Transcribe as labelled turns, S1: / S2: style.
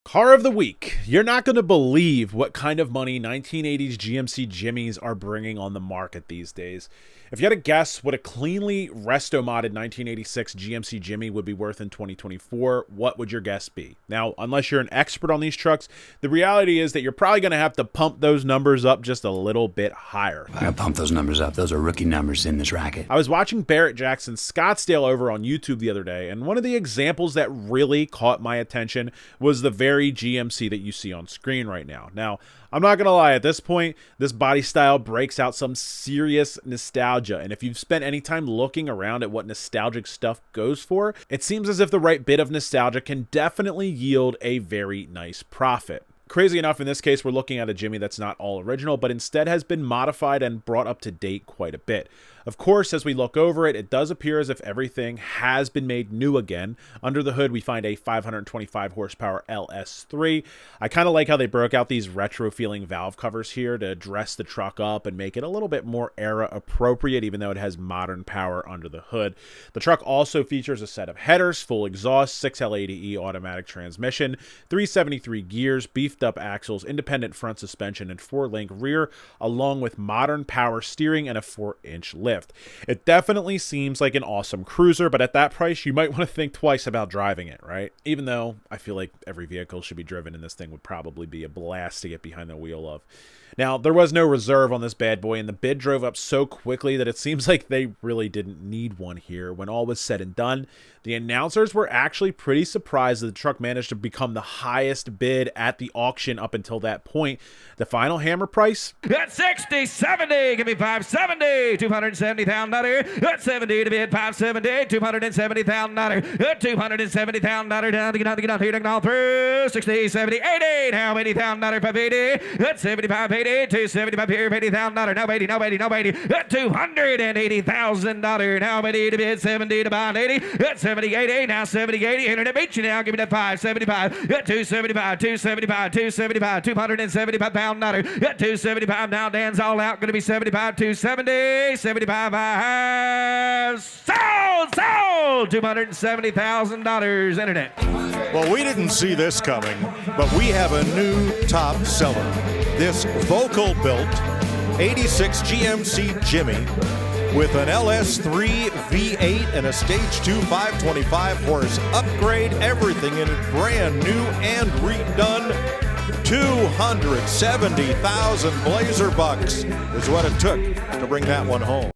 S1: Car of the week. You're not going to believe what kind of money 1980s GMC Jimmys are bringing on the market these days. If you had to guess what a cleanly resto-modded 1986 GMC Jimmy would be worth in 2024, what would your guess be? Now, unless you're an expert on these trucks, the reality is that you're probably going to have to pump those numbers up just a little bit higher.
S2: I gotta pump those numbers up. Those are rookie numbers in this racket.
S1: I was watching Barrett Jackson's Scottsdale over on YouTube the other day, and one of the examples that really caught my attention was the very GMC that you see on screen right now. Now, I'm not going to lie, at this point, this body style breaks out some serious nostalgia, and if you've spent any time looking around at what nostalgic stuff goes for, it seems as if the right bit of nostalgia can definitely yield a very nice profit. Crazy enough, in this case, we're looking at a Jimmy that's not all original, but instead has been modified and brought up to date quite a bit. Of course, as we look over it, it does appear as if everything has been made new again. Under the hood, we find a 525 horsepower LS3. I kind of like how they broke out these retro-feeling valve covers here to dress the truck up and make it a little bit more era-appropriate, even though it has modern power under the hood. The truck also features a set of headers, full exhaust, 6L80E automatic transmission, 373 gears, beefed up axles, independent front suspension, and 4-link rear, along with modern power steering and a 4-inch lift. It definitely seems like an awesome cruiser, but at that price, you might want to think twice about driving it, right? Even though I feel like every vehicle should be driven and this thing would probably be a blast to get behind the wheel of. Now, there was no reserve on this bad boy, and the bid drove up so quickly that it seems like they really didn't need one here. When all was said and done, the announcers were actually pretty surprised that the truck managed to become the highest bid at the auction up until that point. The final hammer price?
S3: At 60, 70, give me 570, $270,000. At 70 to bid, 570, $270,000. At $270,000, down to get out here, down through 60, 70, 80, now $80,000 for 80. At 75, 80, 275 here, $80,000. Now 80, now 80, now 80. At $280,000, now 80 to bid, 70 to buy 80. At 70, 80, now 70, 80. Internet beat you now, give me that 575. At 275, 275, 275, $275,000. At 275 now, Dan's all out, gonna be 75, 270, 75, sold, $270,000 internet.
S4: Well, we didn't see this coming, but we have a new top seller. This Vocal-built 86 GMC Jimmy with an LS3 V8 and a Stage 2 525 horse upgrade, everything in it brand new and redone. 270,000 Blazer bucks is what it took to bring that one home.